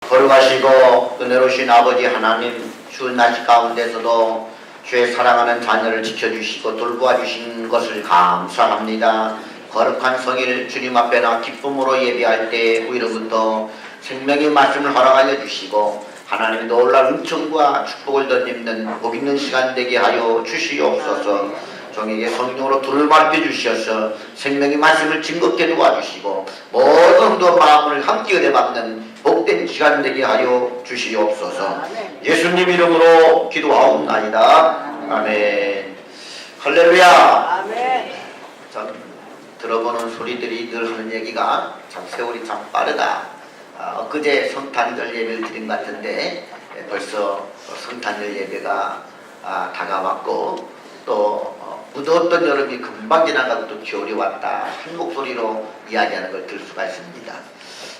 거룩하시고 은혜로우신 아버지 하나님, 추운 날씨 가운데서도 주의 사랑하는 자녀를 지켜주시고 돌보아 주신 것을 감사합니다. 거룩한 성일 주님 앞에 나 기쁨으로 예배할 때 우리로부터 생명의 말씀을 허락하여 주시고 하나님의 놀라운 은총과 축복을 덧입는 복 있는 시간 되게 하여 주시옵소서. 종에게 성령으로 불을 밝혀 주셔서 생명의 말씀을 증거케 도와주시고 모든 마음을 함께 얻어받는 복된 시간 되게 하여 주시옵소서. 예수님 이름으로 기도하옵나이다. 아멘. 할렐루야. 아멘. 참 들어보는 소리들이 늘 하는 얘기가 참 세월이 참 빠르다. 엊그제 성탄절 예배를 드린 것 같은데 벌써 성탄절 예배가 다가왔고 또 무더웠던 여름이 금방 지나가고 또 겨울이 왔다. 한 목소리로 이야기하는 걸 들 수가 있습니다.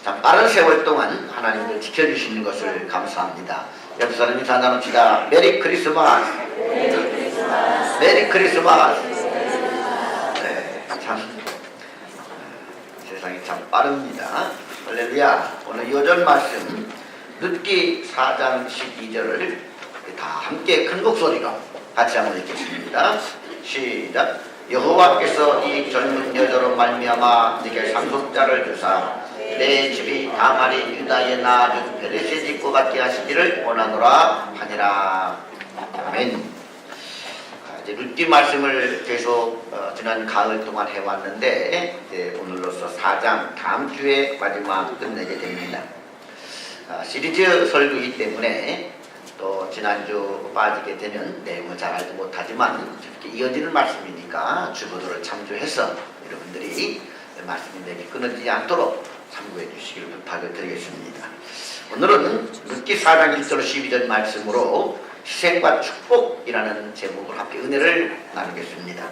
참 빠른 세월 동안 하나님을 지켜주시는 것을 감사합니다. 옆 사람 인사 나눕시다. 메리 크리스마스. 메리 크리스마스. 네, 참 세상이 참 빠릅니다. 할렐루야. 오늘 요절 말씀 룻기 4장 12절을 다 함께 큰 목소리로 같이 한번 읽겠습니다. 시작. 여호와께서 이 젊은 여자로 말미암아 네게 상속자를 주사 내 집이 다말이 유다에 낳아준 베레셋 집과 같게 하시기를 원하노라 하니라. 아멘. 이제 룻기 말씀을 계속 지난 가을 동안 해왔는데 이제 오늘로서 4장 다음 주에 마지막 끝내게 됩니다. 시리즈 설교이기 때문에 또 지난주 빠지게 되면 내용을 잘 알지 못하지만 이렇게 이어지는 말씀이니까 주보도를 참조해서 여러분들이 말씀이 내게 끊어지지 않도록 참고해 주시기를 부탁을 드리겠습니다. 오늘은 룻기 4장 1절 12절 말씀으로 희생과 축복이라는 제목으로 함께 은혜를 나누겠습니다.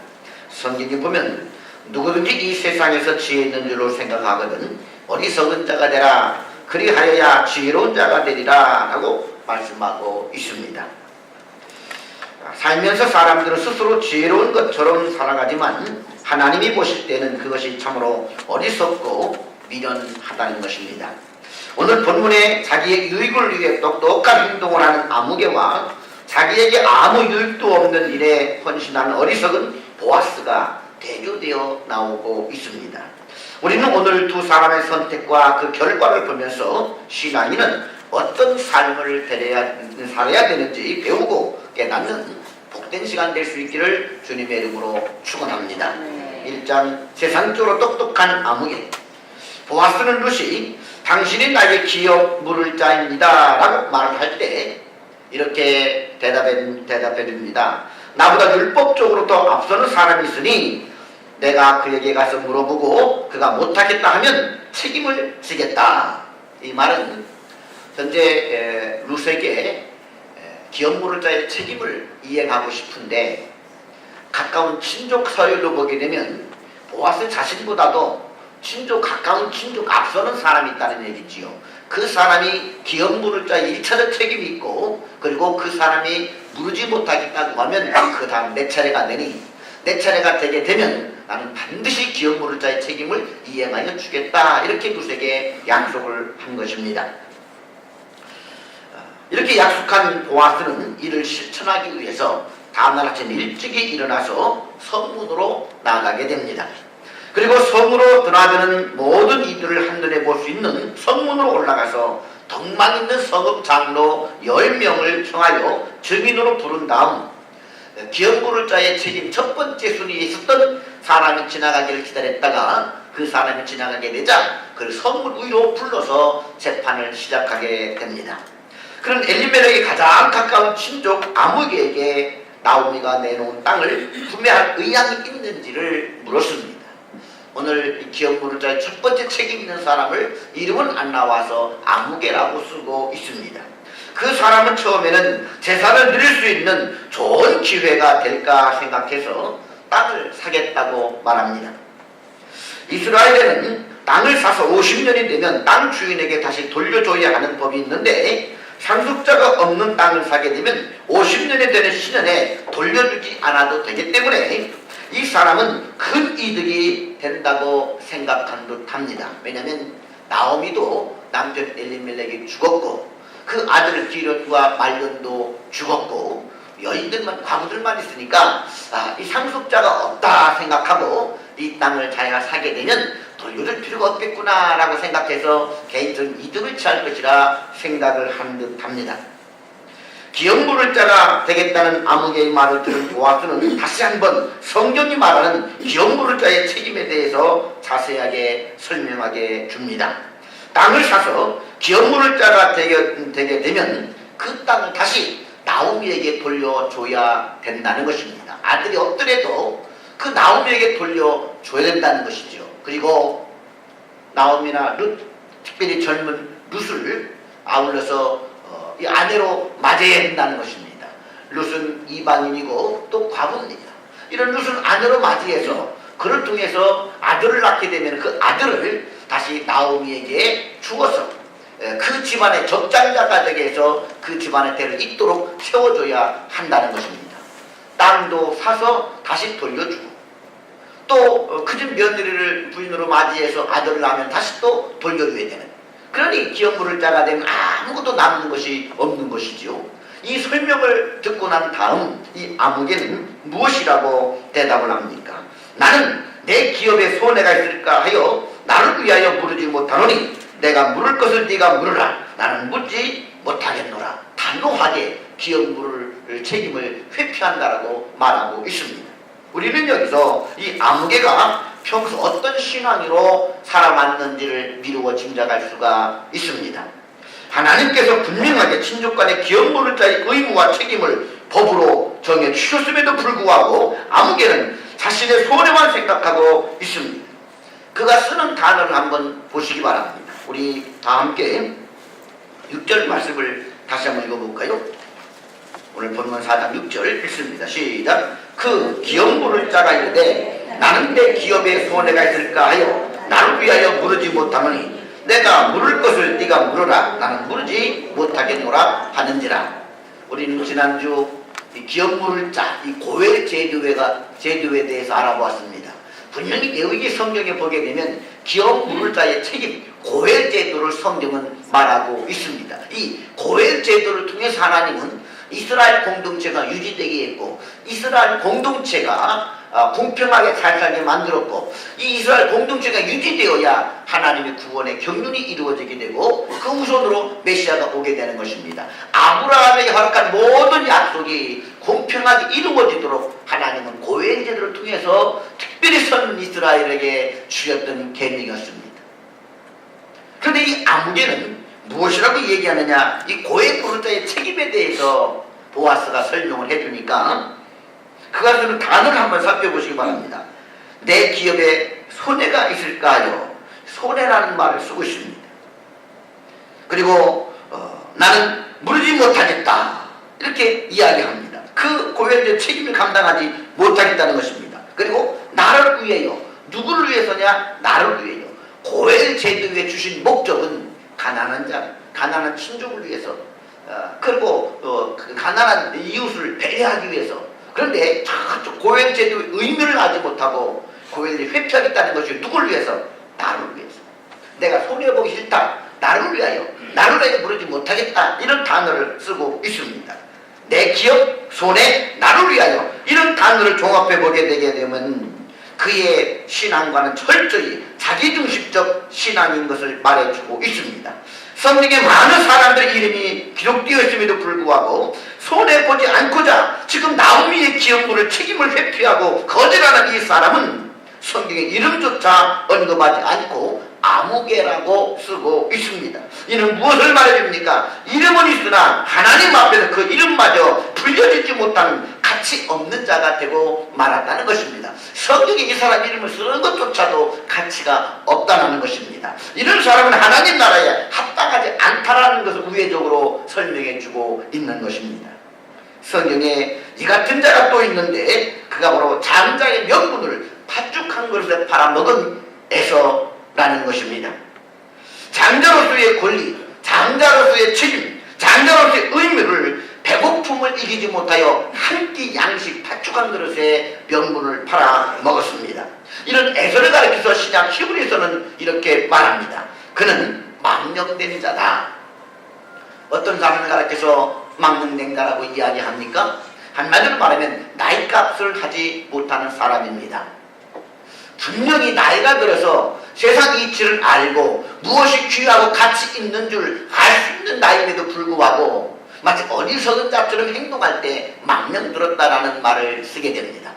성경에 보면 누구든지 이 세상에서 지혜 있는 줄로 생각하거든 어리석은 자가 되라 그리하여야 지혜로운 자가 되리라 라고 말씀하고 있습니다. 살면서 사람들은 스스로 지혜로운 것처럼 살아가지만 하나님이 보실 때는 그것이 참으로 어리석고 미련하다는 것입니다. 오늘 본문에 자기의 유익을 위해 똑똑한 행동을 하는 아무개와 자기에게 아무 유익도 없는 일에 헌신하는 어리석은 보아스가 대조되어 나오고 있습니다. 우리는 오늘 두 사람의 선택과 그 결과를 보면서 신앙인은 어떤 삶을 살아야 되는지 배우고 깨닫는 복된 시간 될 수 있기를 주님의 이름으로 축원합니다. 1장 세상적으로 똑똑한 아무개. 보아스는 룻이 당신이 나에게 기업 물을 자입니다 라고 말을 할 때 이렇게 대답해 줍니다. 나보다 율법적으로 더 앞서는 사람이 있으니 내가 그에게 가서 물어보고 그가 못하겠다 하면 책임을 지겠다. 이 말은 현재 룻에게 기업 물을 자의 책임을 이행하고 싶은데 가까운 친족 서열로 보게 되면 보아스 자신보다도 가까운 친족 앞서는 사람이 있다는 얘기지요. 그 사람이 기업 물을 자의 1차적 책임이 있고 그리고 그 사람이 무르지 못하겠다고 하면 그 다음 내 차례가 되니 내 차례가 되게 되면 나는 반드시 기업 물을 자의 책임을 이행하여 주겠다. 이렇게 룻에게 약속을 한 것입니다. 이렇게 약속한 보아스는 이를 실천하기 위해서 다음날 아침 일찍이 일어나서 성문으로 나가게 됩니다. 그리고 성으로 드나드는 모든 이들을 한눈에 볼 수 있는 성문으로 올라가서 덕망 있는 성읍 장로 10명을 청하여 증인으로 부른 다음 기업 물을 자의 책임 첫 번째 순위에 있었던 사람이 지나가기를 기다렸다가 그 사람이 지나가게 되자 그 성문 위로 불러서 재판을 시작하게 됩니다. 그런 엘리멜렉의 가장 가까운 친족 아무개에게 나오미가 내놓은 땅을 구매할 의향이 있는지를 물었습니다. 오늘 기업 물을 자의 첫 번째 책임 있는 사람을 이름은 안 나와서 아무개라고 쓰고 있습니다. 그 사람은 처음에는 재산을 누릴 수 있는 좋은 기회가 될까 생각해서 땅을 사겠다고 말합니다. 이스라엘에는 땅을 사서 50년이 되면 땅 주인에게 다시 돌려줘야 하는 법이 있는데 상속자가 없는 땅을 사게 되면 50년이 되는 시년에 돌려주지 않아도 되기 때문에 이 사람은 큰 이득이 된다고 생각한 듯합니다. 왜냐하면 나오미도 남편 엘리멜렉이 죽었고 그 아들 기련과 말년도 죽었고 여인들만 과부들만 있으니까 이 상속자가 없다 생각하고 이 땅을 자기가 사게 되면 돌려줄 필요가 없겠구나라고 생각해서 개인적인 이득을 취할 것이라 생각을 한 듯합니다. 기업 물을 자가 되겠다는 아무개의 말을 들은 보아스는 다시 한번 성경이 말하는 기업 물을 자의 책임에 대해서 자세하게 설명하게 줍니다. 땅을 사서 기업 물을 자가 되게 되면 그 땅을 다시 나오미에게 돌려줘야 된다는 것입니다. 아들이 없더라도 그 나오미에게 돌려줘야 된다는 것이죠. 그리고 나오미나 룻, 특별히 젊은 룻을 아울러서 이 아내로 맞이해야 된다는 것입니다. 룻은 이방인이고 또 과부입니다. 이런 룻을 아내로 맞이해서 그를 통해서 아들을 낳게 되면 그 아들을 다시 나오미에게 주어서 그 집안의 적장자가 되게 해서 그 집안의 대를 잇도록 세워줘야 한다는 것입니다. 땅도 사서 다시 돌려주고 또 그 집 며느리를 부인으로 맞이해서 아들을 낳으면 다시 또 돌려줘야 되는, 그러니 기업 물을 자가 되면 아무것도 남는 것이 없는 것이지요. 이 설명을 듣고 난 다음 이 아무개는 무엇이라고 대답을 합니까? 나는 내 기업에 손해가 있을까 하여 나를 위하여 물으지 못하노니 내가 물을 것을 네가 물으라. 나는 묻지 못하겠노라. 단호하게 기업 물을 책임을 회피한다라고 말하고 있습니다. 우리는 여기서 이 아무개가 평소 어떤 신앙으로 살아왔는지를 미루어 짐작할 수가 있습니다. 하나님께서 분명하게 친족 간의 기업 물을 자의 의무와 책임을 법으로 정해 주셨음에도 불구하고 아무개는 자신의 손해만 생각하고 있습니다. 그가 쓰는 단어를 한번 보시기 바랍니다. 우리 다 함께 6절 말씀을 다시 한번 읽어볼까요? 오늘 본문 4장 6절 읽습니다. 시작. 그 기업 물을 자가 이르되 나는 내 기업에 손해가 있을까 하여 나를 위하여 물으지 못하노니 내가 물을 것을 네가 물으라. 나는 물으지 못하겠노라 하는지라. 우리는 지난주 이 기업 물을 자, 이 고엘 제도에 대해서 알아보았습니다. 분명히 레위기 성경에 보게 되면 기업 물을 자의 책임, 고엘 제도를 성경은 말하고 있습니다. 이 고엘 제도를 통해서 하나님은 이스라엘 공동체가 유지되게 했고 이스라엘 공동체가 공평하게 잘 살게 만들었고 이 이스라엘 공동체가 유지되어야 하나님의 구원의 경륜이 이루어지게 되고 그 후손으로 메시아가 오게 되는 것입니다. 아브라함에게 허락한 모든 약속이 공평하게 이루어지도록 하나님은 고엘 제도를 통해서 특별히 선 이스라엘에게 주셨던 계명이었습니다. 그런데 이 아무개는 무엇이라고 얘기하느냐? 이 고엘 부르자의 책임에 대해서 보아스가 설명을 해주니까 그가 쓰는 단어를 한번 살펴보시기 바랍니다. 내 기업에 손해가 있을까요? 손해라는 말을 쓰고 있습니다. 그리고 나는 물지 못하겠다 이렇게 이야기합니다. 그 고엘의 책임을 감당하지 못하겠다는 것입니다. 그리고 나를 위해요. 누구를 위해서냐? 나를 위해요. 고엘 제도에 주신 목적은 가난한 자, 가난한 친족을 위해서, 그리고 그 가난한 이웃을 배려하기 위해서. 그런데 저쪽 고엘 제도의 의미를 알지 못하고 고엘이 회피하겠다는 것이 누구를 위해서? 나를 위해서. 내가 손해보기 싫다. 나를 위하여 부르지 못하겠다. 이런 단어를 쓰고 있습니다. 내 기업, 손해, 나를 위하여 이런 단어를 종합해 보게 되게 되면 그의 신앙과는 철저히 자기중심적 신앙인 것을 말해주고 있습니다. 성경에 많은 사람들의 이름이 기록되어 있음에도 불구하고 손해보지 않고자 지금 나오미의 기업물을 책임을 회피하고 거절하는 이 사람은 성경의 이름조차 언급하지 않고 아무개라고 쓰고 있습니다. 이는 무엇을 말해줍니까? 이름은 있으나 하나님 앞에서 그 이름마저 불려지지 못하는 가치 없는 자가 되고 말았다는 것입니다. 성경에 이 사람 이름을 쓰는 것조차도 가치가 없다는 것입니다. 이런 사람은 하나님 나라에 합당하지 않다라는 것을 우회적으로 설명해주고 있는 것입니다. 성경에 이 같은 자가 또 있는데 그가 바로 장자의 명분을 팥죽한 그릇에 팔아먹은 에서라는 것입니다. 장자로서의 권리, 장자로서의 책임, 장자로서의 의무를 배고픔을 이기지 못하여 한 끼 양식 팥죽한 그릇에 명분을 팔아먹었습니다. 이런 에서를 가리켜서 신약 히브리서는 이렇게 말합니다. 그는 망령된 자다. 어떤 사람을 가르쳐서 망령된 자라고 이야기합니까? 한마디로 말하면 나이값을 하지 못하는 사람입니다. 분명히 나이가 들어서 세상 이치를 알고 무엇이 귀하고 가치 있는 줄 알 수 있는 나이임에도 불구하고 마치 어리석은 자처럼 행동할 때 망령 들었다라는 말을 쓰게 됩니다.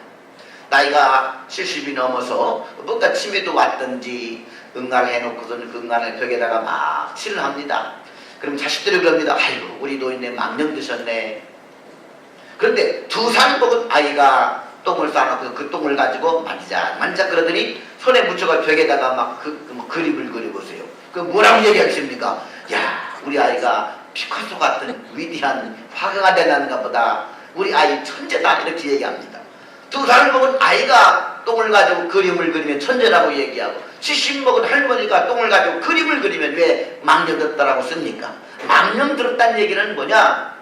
나이가 70이 넘어서 뭔가 치매도 왔든지 응가를 해놓고서는 그 응가를 벽에다가 막 칠을 합니다. 그럼 자식들이 그럽니다. 아이고 우리 노인네 망령 드셨네. 그런데 2살 먹은 아이가 똥을 싸놓고 그 똥을 가지고 만작 그러더니 손에 묻혀가 벽에다가 막 그림을 그려보세요. 그 뭐라고 얘기하십니까? 야 우리 아이가 피카소 같은 위대한 화가가 되는가 보다. 우리 아이 천재다 이렇게 얘기합니다. 2살 먹은 아이가 똥을 가지고 그림을 그리면 천재라고 얘기하고 70 먹은 할머니가 똥을 가지고 그림을 그리면 왜 망령 들었다라고 씁니까? 망령 들었다는 얘기는 뭐냐?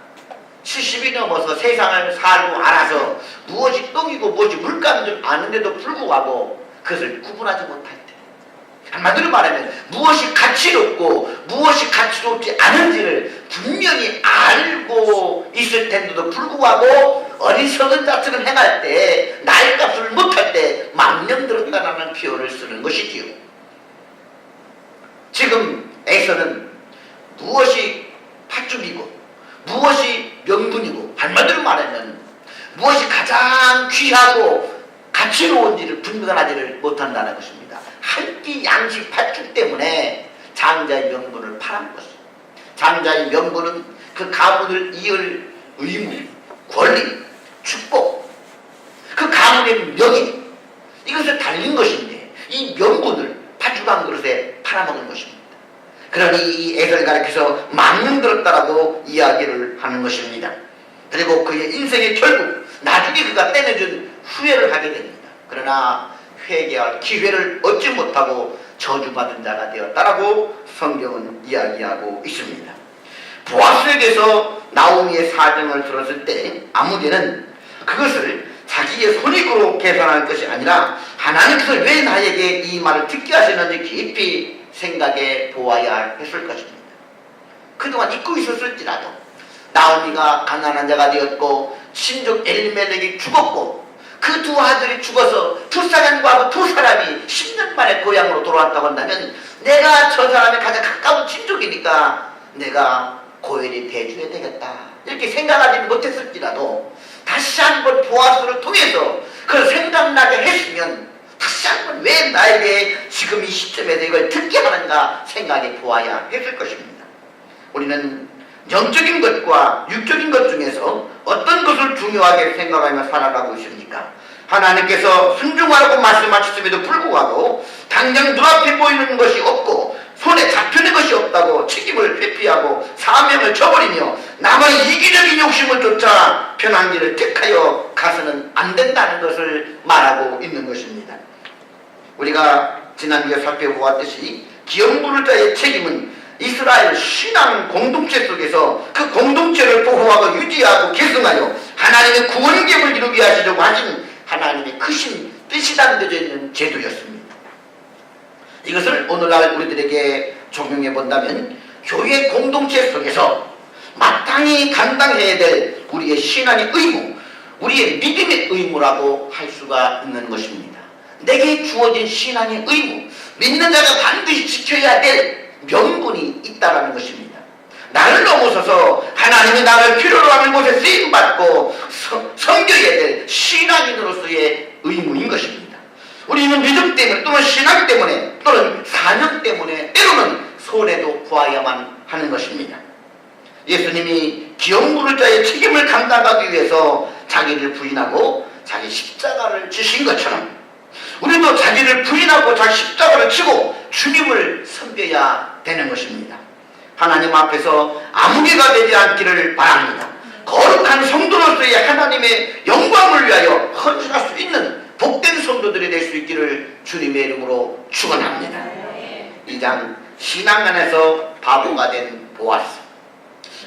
70이 넘어서 세상을 살고 알아서 무엇이 똥이고 무엇이 물감인 줄 아는데도 불구하고 그것을 구분하지 못할 때, 한마디로 말하면 무엇이 가치롭고 무엇이 가치롭지 않은지를 분명히 알고 있을 텐데도 불구하고 어리석은 자처럼 행할 때, 나이값을 못할 때 망령 들었다라는 표현을 쓰는 것이지요. 지금 에서는 무엇이 팥죽이고 무엇이 명분이고, 한마디로 말하면 무엇이 가장 귀하고 가치로운지를 분간하지를 못한다는 것입니다. 한 끼 양식 팥죽 때문에 장자의 명분을 팔은 것입니다. 장자의 명분은 그 가문을 이을 의무, 권리, 축복, 그 가문의 명예, 이것을 달린 것인데 이 명분을 팥죽 한 그릇에 팔아먹은 것입니다. 그러니 이 애를 가리켜서 망령 들었다라고 이야기를 하는 것입니다. 그리고 그의 인생의 결국 나중에 그가 떼내준 후회를 하게 됩니다. 그러나 회개할 기회를 얻지 못하고 저주받은 자가 되었다라고 성경은 이야기하고 있습니다. 보아스에게서 나오미의 사정을 들었을 때 아무개는 그것을 자기의 손익으로 계산할 것이 아니라 하나님께서 왜 나에게 이 말을 듣게 하시는지 깊이 생각해 보아야 했을 것입니다. 그동안 잊고 있었을지라도 나오미가 가난한 자가 되었고 친족 엘리멜렉이 죽었고 그 2 아들이 죽어서 2사람과 2사람이 10년 만에 고향으로 돌아왔다고 한다면 내가 저 사람의 가장 가까운 친족이니까 내가 고연히 대주해야 되겠다 이렇게 생각하지 못했을지라도 다시 한번 보아스를 통해서 그걸 생각나게 했으면 다시 한번 왜 나에게 지금 이 시점에서 이걸 듣게 하는가 생각해 보아야 했을 것입니다. 우리는 영적인 것과 육적인 것 중에서 어떤 것을 중요하게 생각하며 살아가고 있습니까? 하나님께서 순종하라고 말씀하셨음에도 불구하고 당장 눈앞에 보이는 것이 없고 손에 잡히는 것이 없다고 책임을 회피하고 사명을 저버리며 남의 이기적인 욕심을 쫓아 편한 길을 택하여 가서는 안 된다는 것을 말하고 있는 것입니다. 우리가 지난주에 살펴보았듯이 기업 부를 자의 책임은 이스라엘 신앙 공동체 속에서 그 공동체를 보호하고 유지하고 계승하여 하나님의 구원 계획을 이루게 하시려고 하신 하나님의 크신 뜻이 담겨져 있는 제도였습니다. 이것을 오늘날 우리들에게 적용해 본다면 교회 공동체 속에서 마땅히 감당해야 될 우리의 신앙의 의무, 우리의 믿음의 의무라고 할 수가 있는 것입니다. 내게 주어진 신앙의 의무, 믿는 자가 반드시 지켜야 될 명분이 있다라는 것입니다. 나를 넘어서서 하나님이 나를 필요로 하는 곳에 쓰임받고 섬겨야 될 신앙인으로서의 의무인 것입니다. 우리는 믿음 때문에 또는 신앙 때문에 또는 사명 때문에 때로는 손해도 보아야만 하는 것입니다. 예수님이 기업 부를 자의 책임을 감당하기 위해서 자기를 부인하고 자기 십자가를 지신 것처럼 우리도 자기를 부인하고 자기 십자가를 지고 주님을 섬겨야 되는 것입니다. 하나님 앞에서 아무개가 되지 않기를 바랍니다. 거룩한 성도로서의 하나님의 영광을 위하여 헌신할 수 있는 복된 성도들이 될 수 있기를 주님의 이름으로 축원합니다. 2장 신앙 안에서 바보가 된 보아스.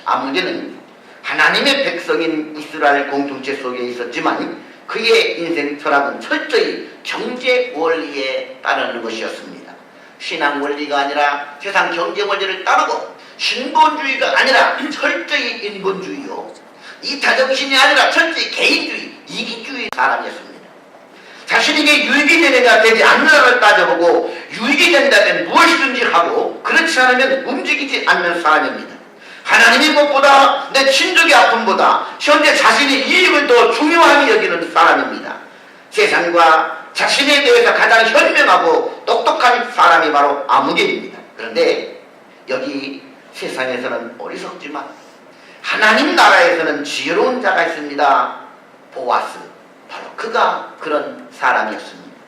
아무개는 하나님의 백성인 이스라엘 공동체 속에 있었지만 그의 인생 철학은 철저히 경제 원리에 따르는 것이었습니다. 신앙 원리가 아니라 세상 경제 원리를 따르고 신본주의가 아니라 철저히 인본주의요, 이타정신이 아니라 철저히 개인주의, 이기주의 사람이었습니다. 자신에게 유익이 되느냐 되지 않느냐를 따져보고 유익이 된다면 무엇이든지 하고 그렇지 않으면 움직이지 않는 사람입니다. 하나님이 무엇보다 내 친족의 아픔보다 현재 자신의 이익을 더 중요하게 여기는 사람입니다. 세상과 자신에 대해서 가장 현명하고 똑똑한 사람이 바로 아무개입니다. 그런데 여기 세상에서는 어리석지만 하나님 나라에서는 지혜로운 자가 있습니다. 보아스, 바로 그가 그런 사람이었습니다.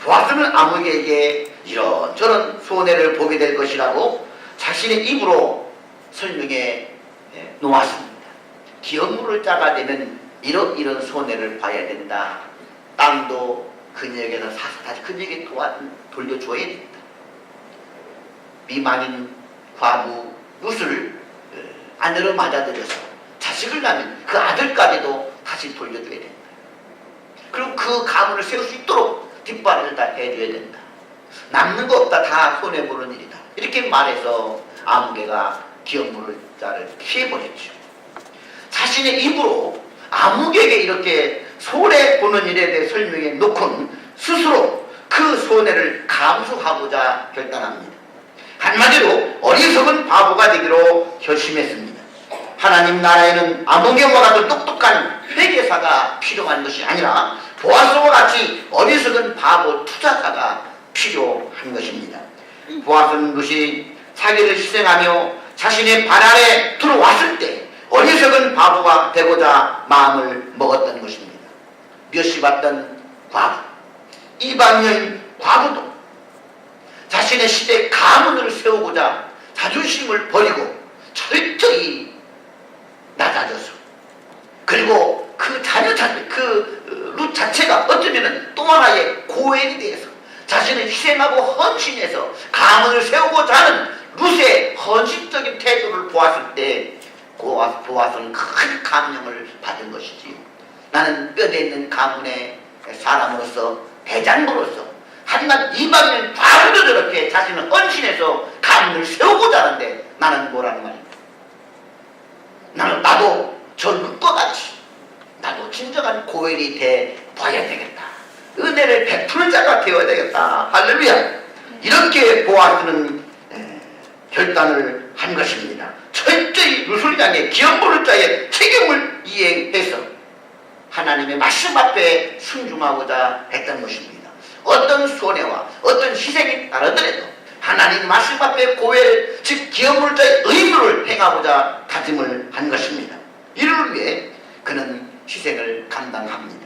보아스는 아무개에게 이런저런 손해를 보게 될 것이라고 자신의 입으로 설명해 놓았습니다. 기업물을 짜가 되면 이런 손해를 봐야 된다. 땅도 그녀에게서 사서 다시 그녀에게 돌려줘야 된다. 미망인 과부 룻을 아내로 맞아들여서 자식을 낳으면 그 아들까지도 다시 돌려줘야 된다. 그리고 그 가문을 세울 수 있도록 뒷발을 다 해줘야 된다. 남는 거 없다. 다 손해보는 일이다. 이렇게 말해서 아무개가 기업물자를 피해버렸죠. 자신의 입으로 아무개에게 이렇게 손해보는 일에 대해 설명해 놓고는 스스로 그 손해를 감수하고자 결단합니다. 한마디로 어리석은 바보가 되기로 결심했습니다. 하나님 나라에는 아무개와 같은 똑똑한 회계사가 필요한 것이 아니라 보아스와 같이 어리석은 바보 투자자가 필요한 것입니다. 보아스는 룻이 자기를 희생하며 자신의 발 아래 들어왔을 때 어리석은 바보가 되고자 마음을 먹었던 것입니다. 멸시 받던 과부, 이방인 과부도 자신의 시대 가문을 세우고자 자존심을 버리고 철저히 낮아져서, 그리고 그 자녀 자체, 룻 자체가 어쩌면 또 하나의 고엘이 되어서 자신을 희생하고 헌신해서 가문을 세우고자 하는 룻의 헌신적인 태도를 보았을 때 보아스는 큰 감명을 받은 것이지요. 나는 뼈대 있는 가문의 사람으로서, 대장부로서, 하지만 이방인 과부도 저렇게 자신을 헌신해서 가문을 세우고자 하는데 나는 뭐라는 말입니다. 나도 저 룻과 같이 나도 진정한 고엘이 되어야 되겠다. 은혜를 베푸는 자가 되어야 되겠다. 할렐루야. 이렇게 보아스는 결단을 한 것입니다. 철저히 룻을 향해 기업물을 자의 책임을 이행해서 하나님의 말씀 앞에 순종하고자 했던 것입니다. 어떤 손해와 어떤 희생이 따르더라도 하나님 말씀 앞에 고엘, 즉 기업물을 자의 의무를 행하고자 다짐을 한 것입니다. 이를 위해 그는 희생을 감당합니다.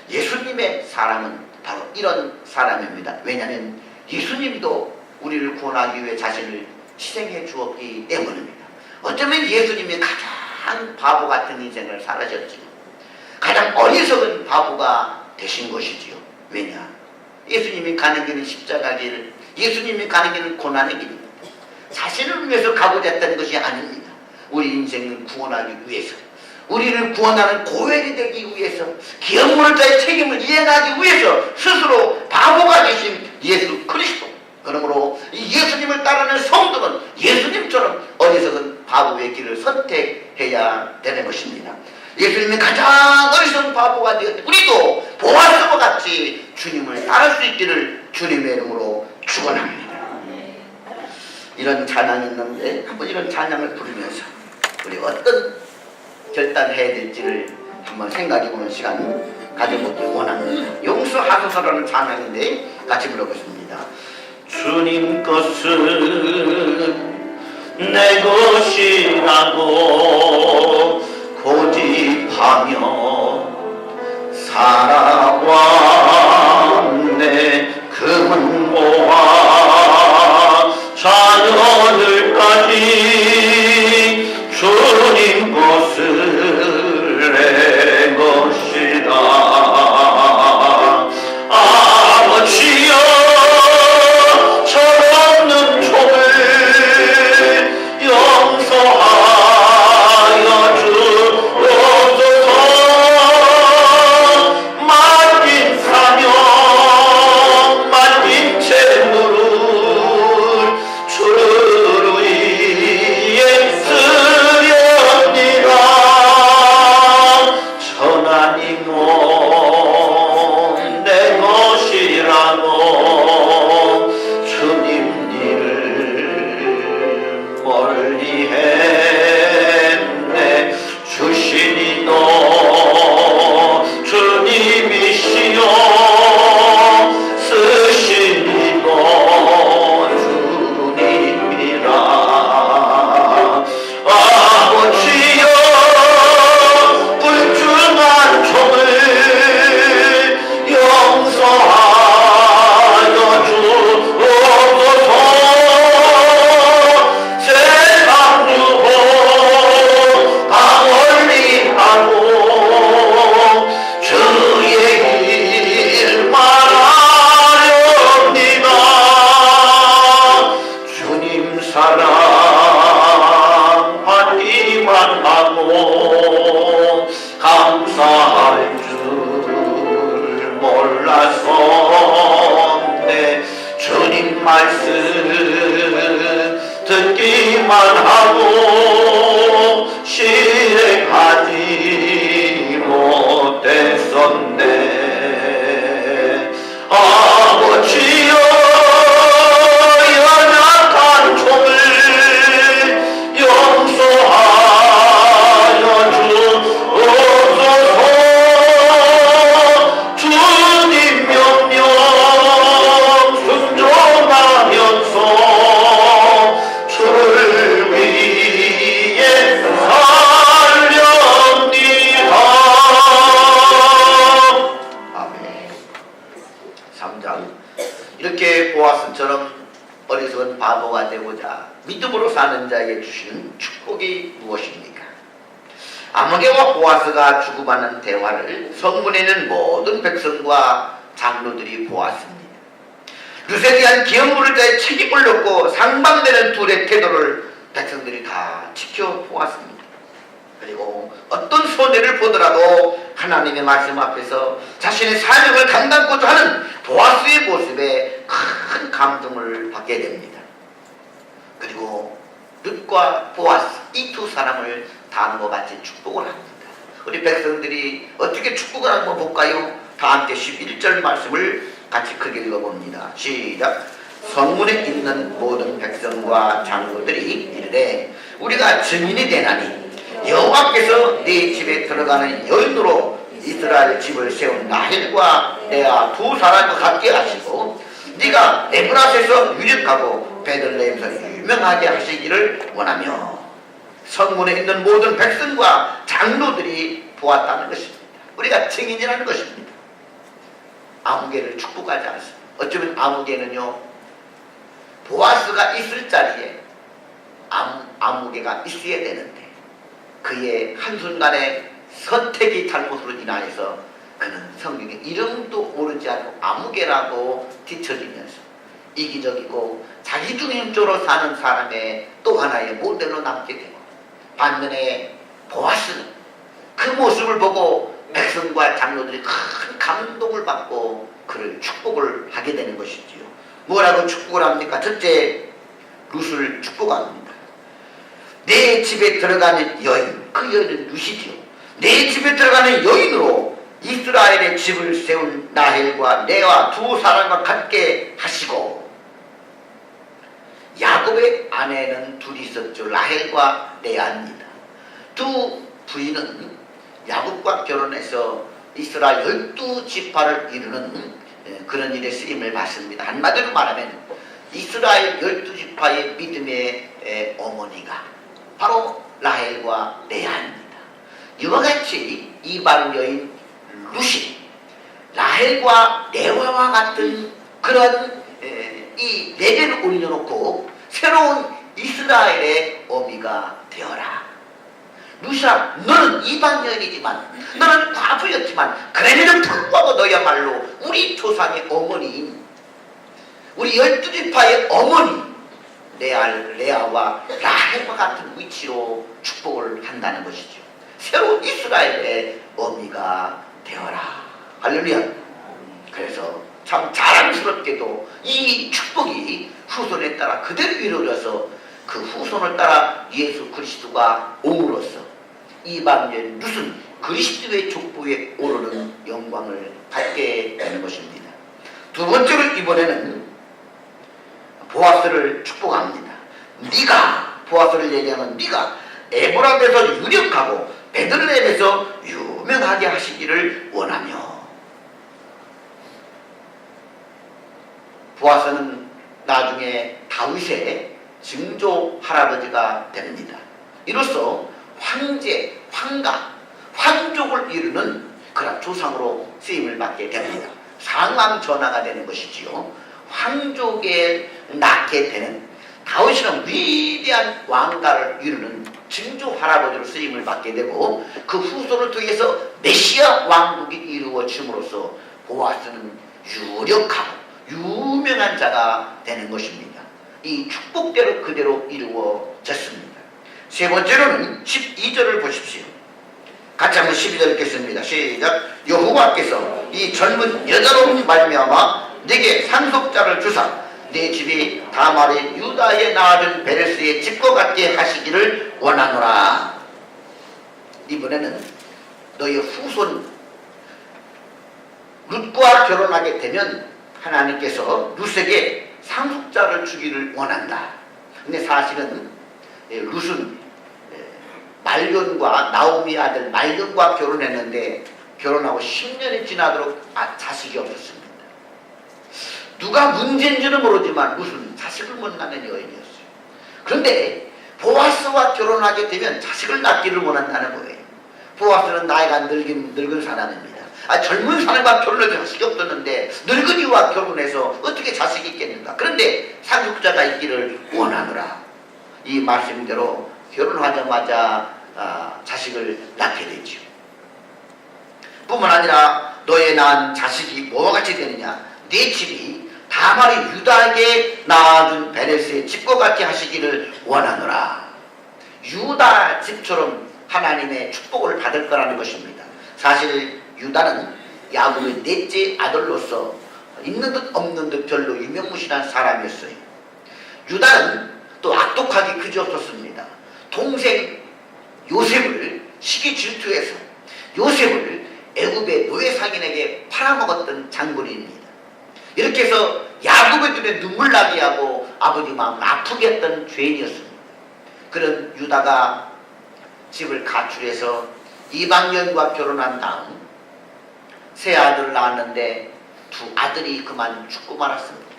예수님의 사람은 바로 이런 사람입니다. 왜냐하면 예수님도 우리를 구원하기 위해 자신을 희생해 주었기 때문입니다. 어쩌면 예수님이 가장 바보 같은 인생을 살아셨지요. 가장 어리석은 바보가 되신 것이지요. 왜냐? 예수님이 가는 길은 십자가 길, 예수님이 가는 길은 고난의 길입니다. 자신을 위해서 가고자 했던 것이 아닙니다. 우리 인생을 구원하기 위해서, 우리를 구원하는 고엘이 되기 위해서, 기업물을 자의 책임을 이행하기 위해서 스스로 바보가 되신 예수 그리스도. 그러므로 이 예수님을 따르는 성도는 예수님처럼 어리석은 바보의 길을 선택해야 되는 것입니다. 예수님이 가장 어리석은 바보가 되었, 우리도 보아스와 같이 주님을 따를 수 있기를 주님의 이름으로 축원합니다. 이런 찬양이 있는데 한번 이런 찬양을 부르면서 우리 어떤 결단해야 될지를 한번 생각해보는 시간 가져보길 원합니다. 용서하소서라는 찬양인데 같이 불러보겠습니다. 주님 것은 내 것이라고 고집하며 살아왔네. 금은 모아 자녀들까지 주님 것을 내 것이다. 아버지여 철없는 종을 용서하여 주옵소서. 맡긴 사명 맡긴 채무를 사랑하기만 하고 감사할 줄 몰랐었네. 주님 말씀 듣기만 하고 실행하지 못했었네. 아버지여, 연약한 종을 용서하여 주옵소서. 주님 명령 순종하면서 주를 위해 살렵니다. 아멘. 3장. 이렇게 보아스처럼 어리석은 바보가 되고자 믿음으로 사는 자에게 주시는 축복이 무엇입니까? 아무개와 보아스가 주고받는 대화를 성문에 있는 모든 백성과 장로들이 보았습니다. 룻에 대한 기업물을 대해 책임을 묻고 상반되는 둘의 태도를 백성들이 다 지켜보았습니다. 그리고 어떤 손해를 보더라도 하나님의 말씀 앞에서 자신의 사명을 감당고자 하는 보아스의 모습에 큰 감동을 받게 됩니다. 그리고 룻과 보아스 이 두 사람을 다음과 같이 축복을 합니다. 우리 백성들이 어떻게 축복을 한번 볼까요? 다 함께 11절 말씀을 같이 크게 읽어봅니다. 시작. 성문에 있는 모든 백성과 장로들이 이르되 우리가 증인이 되나니 여호와께서 네 집에 들어가는 여인으로 이스라엘 집을 세운 라헬과 레아 두 사람과 같게 하시고 네가 에브라스에서 유력하고 베들레헴에서 유명하게 하시기를 원하며 성문에 있는 모든 백성과 장로들이 보았다는 것입니다. 우리가 증인이라는 것입니다. 아무개를 축복하지 않습니다. 어쩌면 아무개는요, 보아스가 있을 자리에 아무개가 있어야 되는데 그의 한순간에 선택이 잘못으로 인하여서 그는 성경에 이름도 모르지 않고 아무개라고 뒤처지면서 이기적이고 자기중심적으로 사는 사람의 또 하나의 모델로 남게 되고, 반면에 보아스는 그 모습을 보고 백성과 장로들이 큰 감동을 받고 그를 축복을 하게 되는 것이지요. 뭐라고 축복을 합니까? 첫째, 룻을 축복합니다. 내 집에 들어가는 여인, 그 여인은 룻이지요. 내 집에 들어가는 여인으로 이스라엘의 집을 세운 라헬과 레아 두 사람과 같게 하시고, 야곱의 아내는 둘이 있었죠. 라헬과 레아입니다. 두 부인은 야곱과 결혼해서 이스라엘 12지파를 이루는 그런 일에 쓰임을 받습니다. 한마디로 말하면 이스라엘 12지파의 믿음의 어머니가 바로 라헬과 레아입니다. 이와 같이 이방 여인 룻이 라헬과 레아와 같은 그런 이 레벨을 올려놓고 새로운 이스라엘의 어미가 되어라. 룻아, 너는 이방 여인이지만, 너는 과부였지만, 그래도 불구하고 너야말로 우리 조상의 어머니인, 우리 12지파의 어머니 레아와 라헬과 같은 위치로 축복을 한다는 것이죠. 새로운 이스라엘의 어미가 되어라. 할렐루야. 그래서 참 자랑스럽게도 이 축복이 후손에 따라 그대로 이루어져서 그 후손을 따라 예수 그리스도가 옴으로써 이방인 룻은 그리스도의 족보에 오르는 영광을 받게 되는 것입니다. 두 번째로 이번에는 보아스를 축복합니다. 네가, 보아스를 얘기하면 네가 에브라스에서 유력하고 베들레헴에서 유명하게 하시기를 원하며, 보아스는 나중에 다윗의 증조 할아버지가 됩니다. 이로써 황제, 황가, 황족을 이루는 그런 조상으로 쓰임을 받게 됩니다. 상왕 전하가 되는 것이지요. 황족에 낳게 되는 다윗이는 위대한 왕가를 이루는 증조 할아버지로 쓰임을 받게 되고, 그 후손을 통해서 메시아 왕국이 이루어짐으로써 보아스는 유력하고 유명한 자가 되는 것입니다. 이 축복대로 그대로 이루어졌습니다. 세 번째로는 12절을 보십시오. 같이 한번 12절 읽겠습니다. 시작. 여호와께서 이 젊은 여자로 말미암아 내게 상속자를 주사 내 집이 다말의 유다에 낳아준 베레스의 집과 같게 하시기를 원하노라. 이번에는 너의 후손 룻과 결혼하게 되면 하나님께서 룻에게 상속자를 주기를 원한다. 근데 사실은 룻은 말론과 나오미 아들 말론과 결혼했는데 결혼하고 10년이 지나도록 자식이 없었습니다. 누가 문제인지는 모르지만 룻은 자식을 못 낳는 여인이었어요. 그런데 보아스와 결혼하게 되면 자식을 낳기를 원한다는 거예요. 보아스는 나이가 늙은 사람입니다. 젊은 사람과 결혼해도 자식이 없었는데 늙은이와 결혼해서 어떻게 자식이 있겠는가. 그런데 상속자가 있기를 원하노라. 이 말씀대로 결혼하자마자 자식을 낳게 되죠. 뿐만 아니라 너의 낳은 자식이 뭐와 같이 되느냐. 네 집이 다말의 유다에게 낳아준 베레스의 집과 같이 하시기를 원하노라. 유다 집처럼 하나님의 축복을 받을 거라는 것입니다. 사실 유다는 야곱의 넷째 아들로서 있는 듯 없는 듯 별로 유명무실한 사람이었어요. 유다는 또 악독하기 그지없었습니다. 동생 요셉을 시기 질투해서 요셉을 애굽의 노예 상인에게 팔아먹었던 장본인입니다. 이렇게 해서 야곱의 눈에 눈물 나게 하고 아버지 마음을 아프게 했던 죄인이었습니다. 그런 유다가 집을 가출해서 이방 여인과 결혼한 다음 세 아들을 낳았는데 두 아들이 그만 죽고 말았습니다.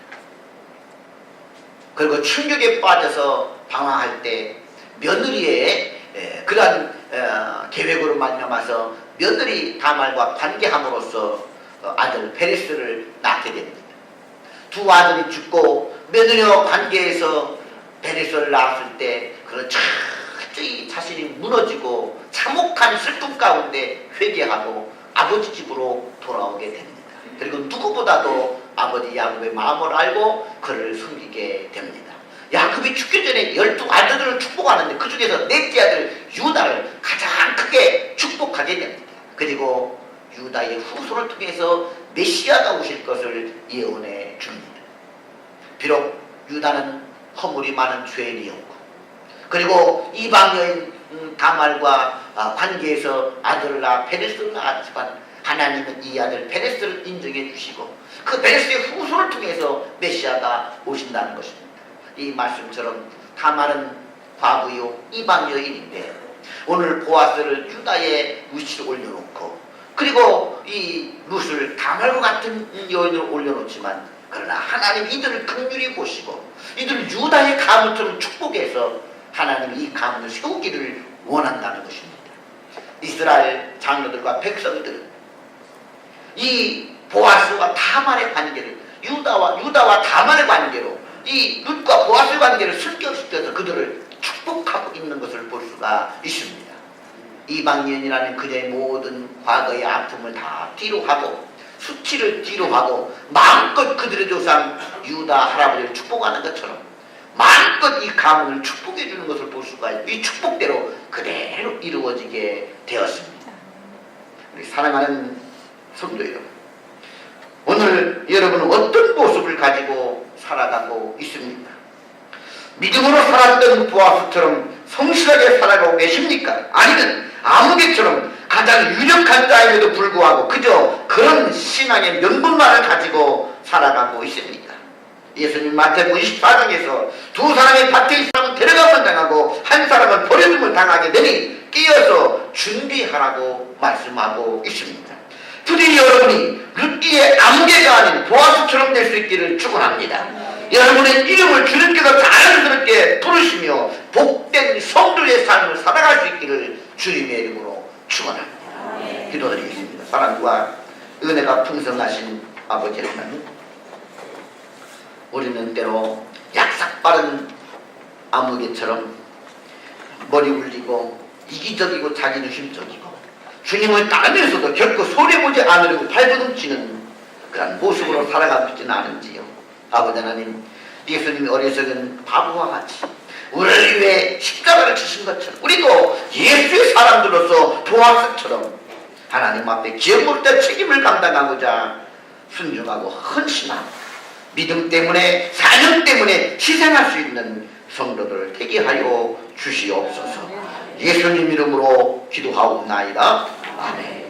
그리고 충격에 빠져서 방황할 때 며느리의 그러한 계획으로 말미암아서 며느리 다말과 관계함으로써 아들 베레스를 낳게 됩니다. 두 아들이 죽고 며느리와 관계에서 베레스를 낳았을 때 그런 철저히 자신이 무너지고 참혹한 슬픔 가운데 회개하고 아버지 집으로 돌아오게 됩니다. 그리고 누구보다도 아버지 야곱의 마음을 알고 그를 섬기게 됩니다. 야곱이 죽기 전에 12아들을 축복하는데 그 중에서 넷째 아들 유다를 가장 크게 축복하게 됩니다. 그리고 유다의 후손을 통해서 메시아가 오실 것을 예언해 줍니다. 비록 유다는 허물이 많은 죄인이었고 그리고 이방 여인 다말과 관계에서 아들을 낳아 베레스를 낳았지만 하나님은 이 아들 베레스를 인정해 주시고 그 베레스의 후손을 통해서 메시아가 오신다는 것입니다. 이 말씀처럼 다말은 과부요 이방 여인인데 오늘 보아스를 유다의 위치로 올려놓고 그리고 이 룻을 다말과 같은 여인으로 올려놓지만 그러나 하나님 이들을 긍휼히 보시고 이들을 유다의 가문처럼 축복해서 하나님이 이 가문을 세우기를 원한다는 것입니다. 이스라엘 장로들과 백성들은 이 보아스와 다말의 관계를 유다와 다말의 관계로 이 룻과 보아스의 관계를 승격시켜서 그들을 축복하고 있는 것을 볼 수가 있습니다. 이방인이라는 그들의 모든 과거의 아픔을 다 뒤로 하고 수치를 뒤로 하고 마음껏 그들의 조상 유다 할아버지를 축복하는 것처럼 마음껏 이 가문을 축복해 주는 것을 볼 수가 있고 이 축복대로 그대로 이루어지게 되었습니다. 우리 사랑하는 성도 여러분, 오늘 여러분은 어떤 모습을 가지고 살아가고 있습니까? 믿음으로 살았던 보아스처럼 성실하게 살아가고 계십니까? 아니면 아무개처럼 가장 유력한 자임에도 불구하고 그저 그런 신앙의 명분만을 가지고 살아가고 있습니까? 예수님 마태복음 24장에서 두 사람의 밭에 이 사람은 데려가면 당하고 한 사람은 버려둠을 당하게 되니 끼어서 준비하라고 말씀하고 있습니다. 부디 여러분이 룻기의 아무개가 아닌 보아스처럼 될 수 있기를 축원합니다. 여러분의 이름을 주님께서 자연스럽게 부르시며 복된 성도의 삶을 살아갈 수 있기를 주님의 이름으로 축원합니다. 기도드리겠습니다. 사랑과 은혜가 풍성하신 아버지 하나님, 우리는 때로 약삭빠른 아무개처럼 머리 굴리고 이기적이고 자기중심적이고 주님을 따르면서도 결코 손해보지 않으려고 발버둥치는 그런 모습으로 살아가고 있지는 않은지요. 아버지 하나님, 예수님이 어리석은 바보와 같이 우리를 위해 십자가를 지신 것처럼 우리도 예수의 사람들로서 보아스처럼 하나님 앞에 기업 못할 책임을 감당하고자 순종하고 헌신하고 믿음 때문에 사명 때문에 희생할 수 있는 성도들 되게 하여 주시옵소서. 예수님 이름으로 기도하옵나이다. 아멘.